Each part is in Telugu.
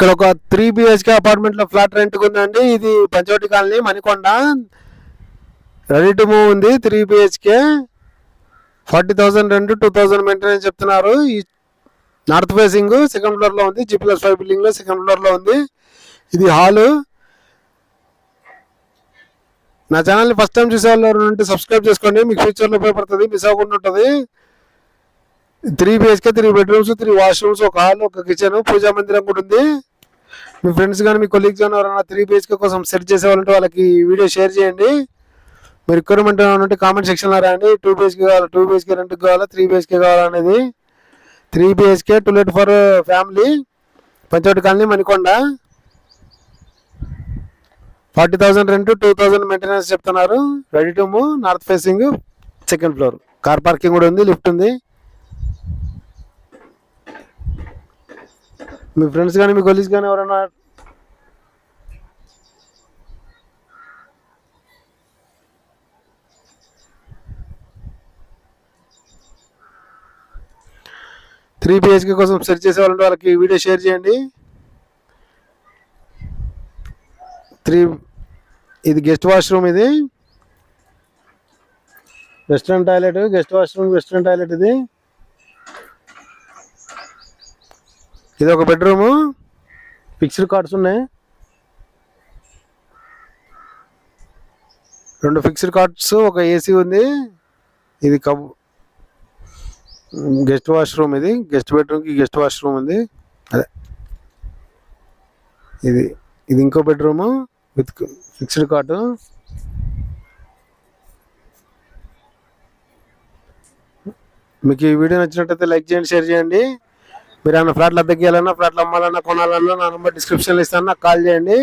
ఇక్కడ ఒక 3 BHK అపార్ట్మెంట్ లో ఫ్లాట్ రెంట్ ఉందండి. ఇది Panchavati colony Manikonda. Ready to move ఉంది. 3 BHK 40,000 రెంట్, 2,000 మెయింటెనెన్స్ చెప్తున్నారు. ఈ నార్త్ ఫేసింగ్ సెకండ్ ఫ్లోర్ లో ఉంది. G+5 బిల్డింగ్ లో సెకండ్ ఫ్లోర్ లో ఉంది. ఇది హాలు. నా ఛానల్ని ఫస్ట్ టైం చూసే వాళ్ళు ఉంటే సబ్స్క్రైబ్ చేసుకోండి, మీకు ఫ్యూచర్లో ఉపయోగపడుతుంది, మిస్ అవ్వకుండా ఉంటుంది. 3 BHK 3 బెడ్రూమ్స్, 3 వాష్రూమ్స్, ఒక హాల్, ఒక కిచెన్, పూజా మందిరం కూడా ఉంది. మీ ఫ్రెండ్స్ కానీ మీ కొలీగ్స్ కానీ ఎవరైనా 3 BHK కోసం సెర్చ్ చేసేవాళ్ళంటే వాళ్ళకి వీడియో షేర్ చేయండి. మీరు రిక్వైర్మెంట్ ఏమంటే కామెంట్ సెక్షన్లో రాయండి. 2 BHK కావాలా, 2 BHK రెంట్ కావాలా, 3 BHK కావాలనేది. 3 BHK to let for family, Panchavati colony Manikonda. 40,000 rent, 2,000 maintenance చెప్తున్నారు. Ready to move, north facing second floor, car parking కూడా ఉంది, లిఫ్ట్ ఉంది. మీ ఫ్రెండ్స్ కానీ మీ కొలీగ్స్ కానీ ఎవరైనా 3 BHK కోసం సెర్చ్ చేసే వాళ్ళంటే వాళ్ళకి వీడియో షేర్ చేయండి. ఇది గెస్ట్ వాష్రూమ్, ఇది western toilet, guest washroom, western toilet. ఇది ఒక బెడ్రూము, ఫిక్స్డ్ కార్డ్స్ ఉన్నాయి, 2 ఫిక్స్డ్ కార్డ్స్, ఒక ఏసీ ఉంది. ఇది గెస్ట్ వాష్రూమ్, ఇది గెస్ట్ బెడ్రూమ్కి గెస్ట్ వాష్రూమ్ ఉంది. అదే ఇది ఇంకో బెడ్రూము విత్ ఫిక్స్డ్ కార్డు. మీకు ఈ వీడియో నచ్చినట్టయితే లైక్ చేయండి, షేర్ చేయండి. మీరు ఏమైనా ఫ్లాట్లు అద్దెకి ఇవ్వాలన్నా, ఫ్లాట్లు అమ్మాలన్నా, కొనాలన్నా నా నెంబర్ డిస్క్రిప్షన్లో ఇస్తాను, నాకు కాల్ చేయండి.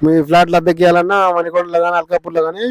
మీ ఫ్లాట్లు అద్దెకి ఇవ్వాలన్నా మణికొండలో కానీ అల్కాపూర్లో కానీ